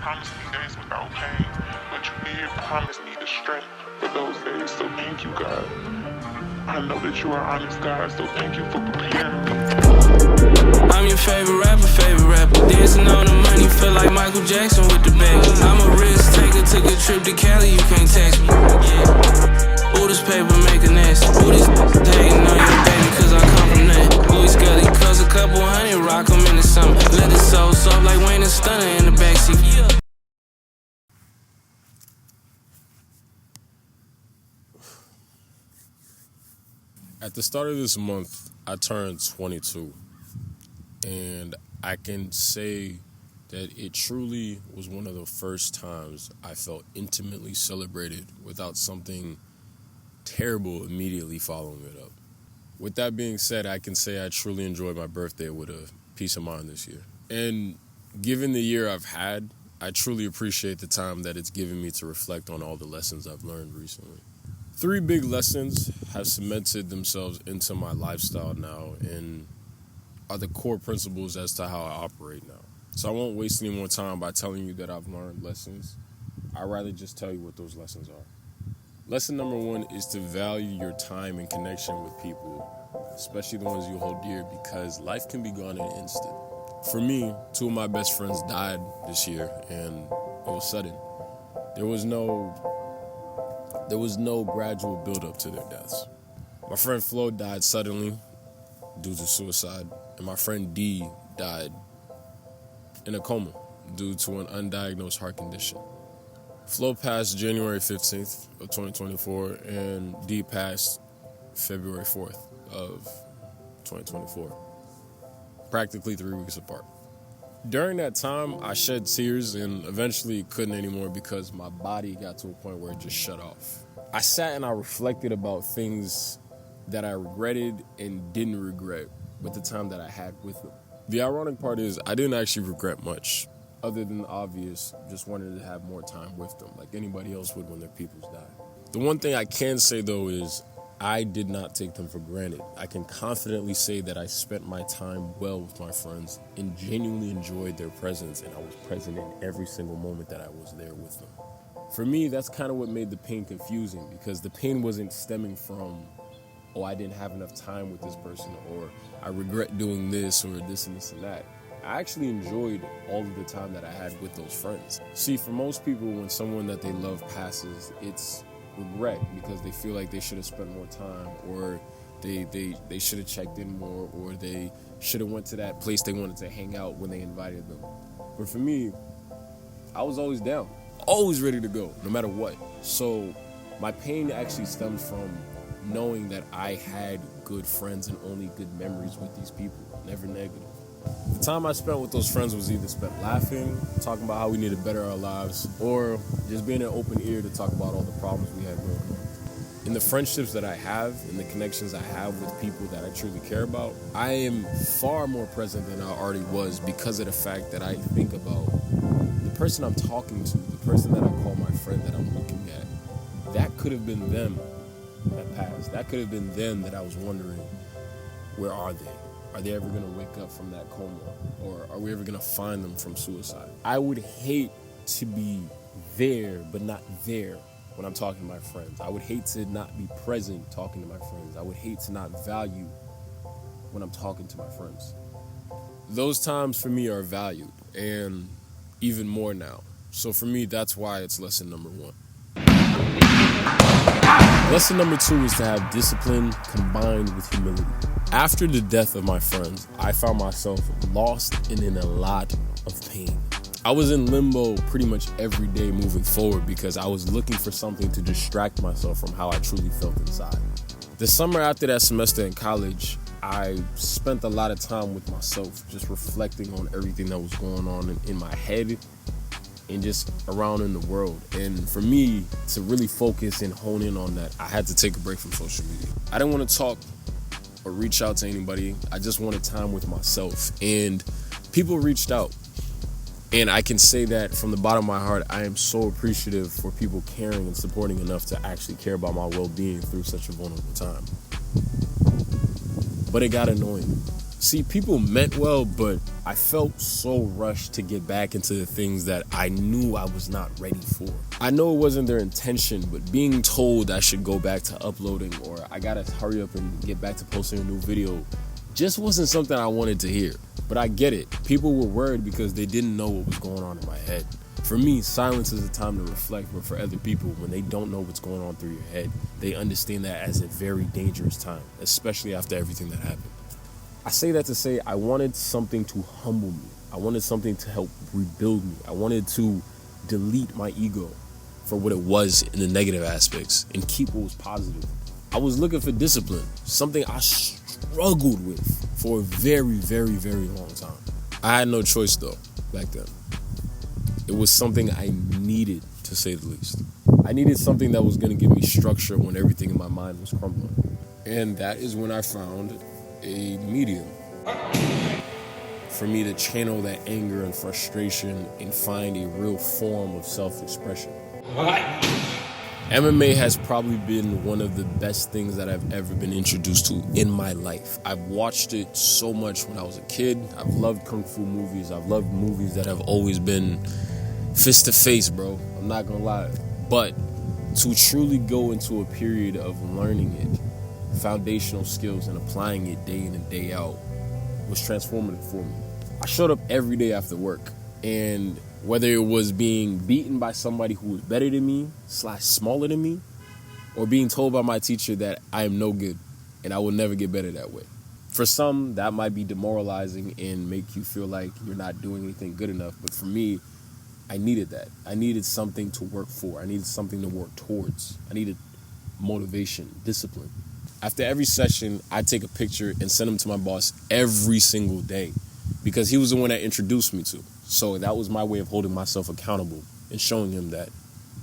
Promised me days without pain, but you did promise me the strength for those days, so thank you, God. I know that you are honest, God, so thank you for preparing me. I'm your favorite rapper. Dancing on the money, feel like Michael Jackson with the bag. I'm a risk taker, took a trip to Cali, you can't tax me. Ooh, this paper make a nasty. Ooh, this hating on your baby, cause I come from that. Louis Scully, cause a couple hundred, rock them in the summer. Let it so soft like Wayne and Stunner in the backseat. At the start of this month, I turned 22, and I can say that it truly was one of the first times I felt intimately celebrated without something terrible immediately following it up. With that being said, I can say I truly enjoyed my birthday with a peace of mind this year. And given the year I've had, I truly appreciate the time that it's given me to reflect on all the lessons I've learned recently. 3 big lessons have cemented themselves into my lifestyle now and are the core principles as to how I operate now. So I won't waste any more time by telling you that I've learned lessons. I'd rather just tell you what those lessons are. Lesson number 1 is to value your time and connection with people, especially the ones you hold dear, because life can be gone in an instant. For me, 2 of my best friends died this year, and it was sudden. There was no gradual build-up to their deaths. My friend Flo died suddenly due to suicide, and my friend D died in a coma due to an undiagnosed heart condition. Flo passed January 15th of 2024, and D passed February 4th of 2024, practically 3 weeks apart. During that time, I shed tears and eventually couldn't anymore because my body got to a point where it just shut off. I sat and I reflected about things that I regretted and didn't regret with the time that I had with them. The ironic part is I didn't actually regret much, other than the obvious, just wanted to have more time with them, like anybody else would when their peoples die. The one thing I can say, though, is I did not take them for granted. I can confidently say that I spent my time well with my friends and genuinely enjoyed their presence, and I was present in every single moment that I was there with them. For me, that's kind of what made the pain confusing, because the pain wasn't stemming from, oh, I didn't have enough time with this person, or I regret doing this, or this and this and that. I actually enjoyed all of the time that I had with those friends. See, for most people, when someone that they love passes, it's regret because they feel like they should have spent more time, or they should have checked in more, or they should have went to that place they wanted to hang out when they invited them. But for me, I was always down, always ready to go, no matter what. So my pain actually stems from knowing that I had good friends and only good memories with these people, never negative. The time I spent with those friends was either spent laughing, talking about how we need to better our lives, or just being an open ear to talk about all the problems we had going on. In the friendships that I have and the connections I have with people that I truly care about, I am far more present than I already was because of the fact that I think about the person I'm talking to, the person that I call my friend that I'm looking at. That could have been them that passed. That could have been them that I was wondering, where are they? Are they ever going to wake up from that coma? Or are we ever going to find them from suicide? I would hate to be there, but not there when I'm talking to my friends. I would hate to not be present talking to my friends. I would hate to not value when I'm talking to my friends. Those times for me are valued, and even more now. So for me, that's why it's lesson number 1. Lesson number 2 is to have discipline combined with humility. After the death of my friends, I found myself lost and in a lot of pain. I was in limbo pretty much every day moving forward because I was looking for something to distract myself from how I truly felt inside. The summer after that semester in college, I spent a lot of time with myself, just reflecting on everything that was going on in my head and just around in the world. And for me to really focus and hone in on that, I had to take a break from social media. I didn't want to talk or reach out to anybody. I just wanted time with myself. And people reached out. And I can say that from the bottom of my heart, I am so appreciative for people caring and supporting enough to actually care about my well-being through such a vulnerable time. But it got annoying. See, people meant well, but I felt so rushed to get back into the things that I knew I was not ready for. I know it wasn't their intention, but being told I should go back to uploading or I gotta hurry up and get back to posting a new video just wasn't something I wanted to hear. But I get it. People were worried because they didn't know what was going on in my head. For me, silence is a time to reflect, but for other people, when they don't know what's going on through your head, they understand that as a very dangerous time, especially after everything that happened. I say that to say I wanted something to humble me. I wanted something to help rebuild me. I wanted to delete my ego for what it was in the negative aspects and keep what was positive. I was looking for discipline, something I struggled with for a very, very, very long time. I had no choice though, back then. It was something I needed, to say the least. I needed something that was gonna give me structure when everything in my mind was crumbling. And that is when I found a medium for me to channel that anger and frustration and find a real form of self-expression. MMA has probably been one of the best things that I've ever been introduced to in my life. I've watched it so much when I was a kid. I've loved Kung Fu movies. I've loved movies that have always been fist to face, bro. I'm not gonna lie. But to truly go into a period of learning it, foundational skills and applying it day in and day out was transformative for me. I showed up every day after work, and whether it was being beaten by somebody who was better than me / smaller than me, or being told by my teacher that I am no good and I will never get better that way. For some, that might be demoralizing and make you feel like you're not doing anything good enough, but for me, I needed that. I needed something to work for. I needed something to work towards. I needed motivation, discipline. After every session, I take a picture and send them to my boss every single day because he was the one that introduced me to. So that was my way of holding myself accountable and showing him that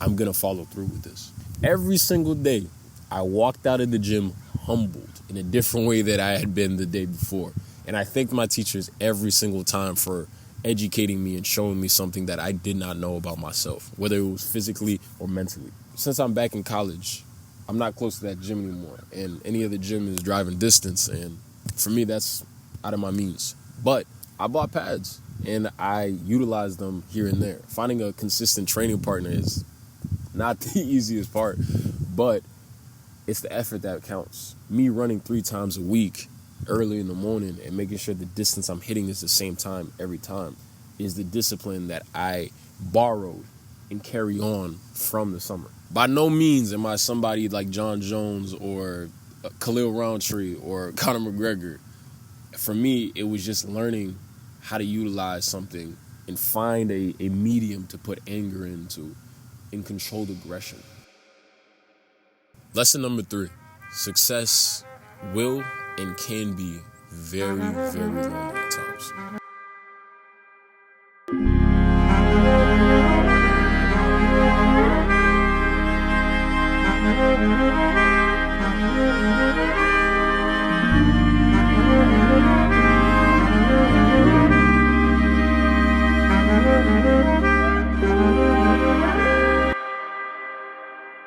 I'm going to follow through with this. Every single day, I walked out of the gym humbled in a different way that I had been the day before. And I thanked my teachers every single time for educating me and showing me something that I did not know about myself, whether it was physically or mentally. Since I'm back in college, I'm not close to that gym anymore, and any other gym is driving distance, and for me, that's out of my means. But I bought pads, and I utilize them here and there. Finding a consistent training partner is not the easiest part, but it's the effort that counts. Me running 3 times a week, early in the morning, and making sure the distance I'm hitting is the same time every time is the discipline that I borrowed and carry on from the summer. By no means am I somebody like John Jones or Khalil Roundtree or Conor McGregor. For me, it was just learning how to utilize something and find a medium to put anger into and controlled aggression. Lesson number 3, success will and can be very, very lonely at times.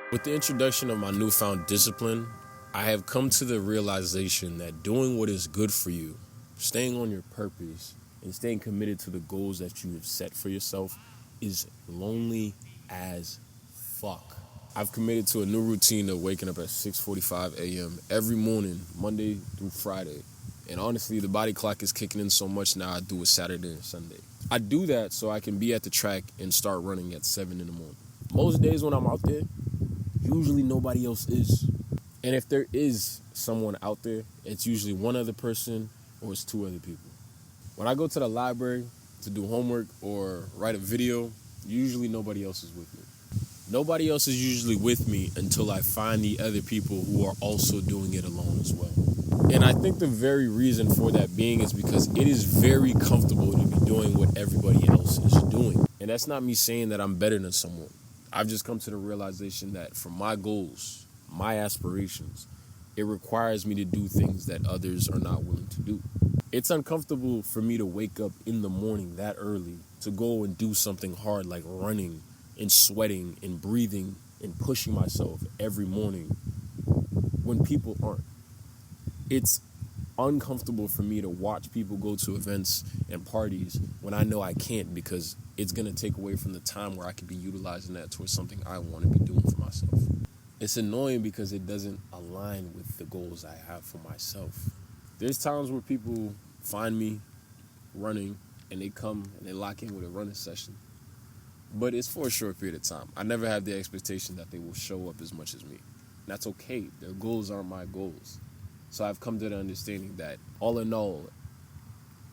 With the introduction of my newfound discipline, I have come to the realization that doing what is good for you, staying on your purpose, and staying committed to the goals that you have set for yourself is lonely as fuck. I've committed to a new routine of waking up at 6:45 a.m. every morning, Monday through Friday. And honestly, the body clock is kicking in so much now I do it Saturday and Sunday. I do that so I can be at the track and start running at 7 in the morning. Most days when I'm out there, usually nobody else is. And if there is someone out there, it's usually one other person or it's 2 other people. When I go to the library to do homework or write a video, usually nobody else is with me. Nobody else is usually with me until I find the other people who are also doing it alone as well. And I think the very reason for that being is because it is very comfortable to be doing what everybody else is doing. And And that's not me saying that I'm better than someone. I've just come to the realization that for my goals, my aspirations, it requires me to do things that others are not willing to do. It's uncomfortable for me to wake up in the morning that early to go and do something hard like running and sweating and breathing and pushing myself every morning when people aren't. It's uncomfortable for me to watch people go to events and parties when I know I can't, because it's going to take away from the time where I could be utilizing that towards something I want to be doing for myself. It's annoying because it doesn't align with the goals I have for myself. There's times where people find me running and they come and they lock in with a running session. But it's for a short period of time. I never have the expectation that they will show up as much as me. And that's okay. Their goals aren't my goals. So I've come to the understanding that all in all,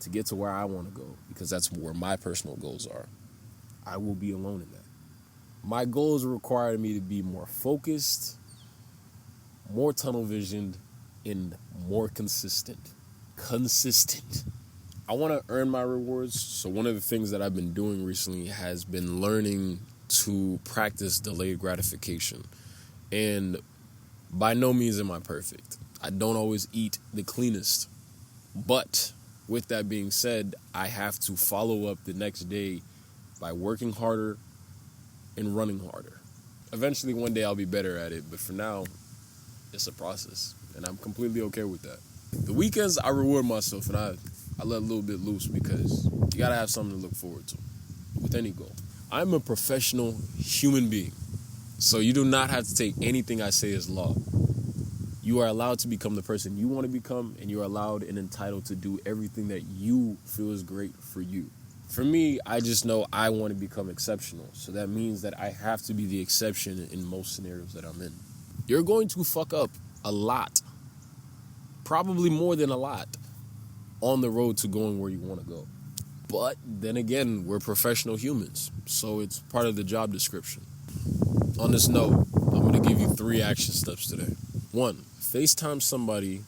to get to where I want to go, because that's where my personal goals are, I will be alone in that. My goals require me to be more focused, more tunnel visioned, and more consistent. I want to earn my rewards. So one of the things that I've been doing recently has been learning to practice delayed gratification. And by no means am I perfect. I don't always eat the cleanest. But with that being said, I have to follow up the next day by working harder and running harder. Eventually, one day I'll be better at it. But for now, it's a process. And I'm completely okay with that. The weekends, I reward myself and I let a little bit loose, because you got to have something to look forward to with any goal. I'm a professional human being. So you do not have to take anything I say as law. You are allowed to become the person you want to become, and you are allowed and entitled to do everything that you feel is great for you. For me, I just know I want to become exceptional. So that means that I have to be the exception in most scenarios that I'm in. You're going to fuck up a lot, probably more than a lot, on the road to going where you want to go. But then again, we're professional humans, so it's part of the job description. On this note, I'm going to give you 3 action steps today. 1, FaceTime somebody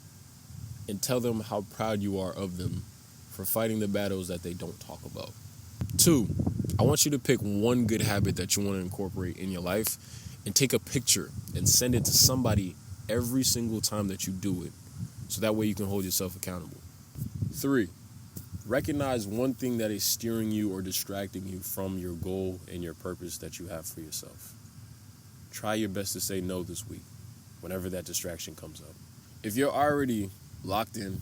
and tell them how proud you are of them for fighting the battles that they don't talk about. 2, I want you to pick one good habit that you want to incorporate in your life and take a picture and send it to somebody every single time that you do it, so that way you can hold yourself accountable. 3, recognize one thing that is steering you or distracting you from your goal and your purpose that you have for yourself. Try your best to say no this week, whenever that distraction comes up. If you're already locked in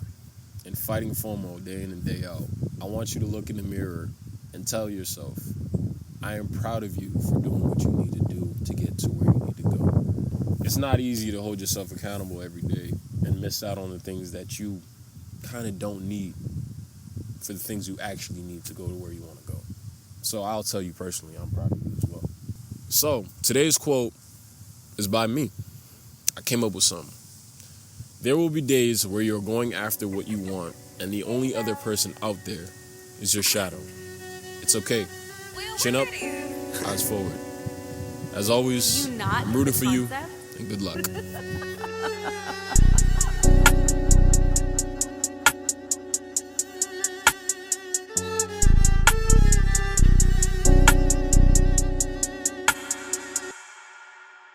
and fighting FOMO day in and day out, I want you to look in the mirror and tell yourself, I am proud of you for doing what you need to do to get to where you need to go. It's not easy to hold yourself accountable every day and miss out on the things that you kind of don't need for the things you actually need to go to where you want to go. So I'll tell you personally, I'm proud of you as well. So today's quote is by me. I came up with something. There will be days where you're going after what you want, and the only other person out there is your shadow. It's okay. Chin up, eyes forward. As always, I'm rooting for you, and good luck.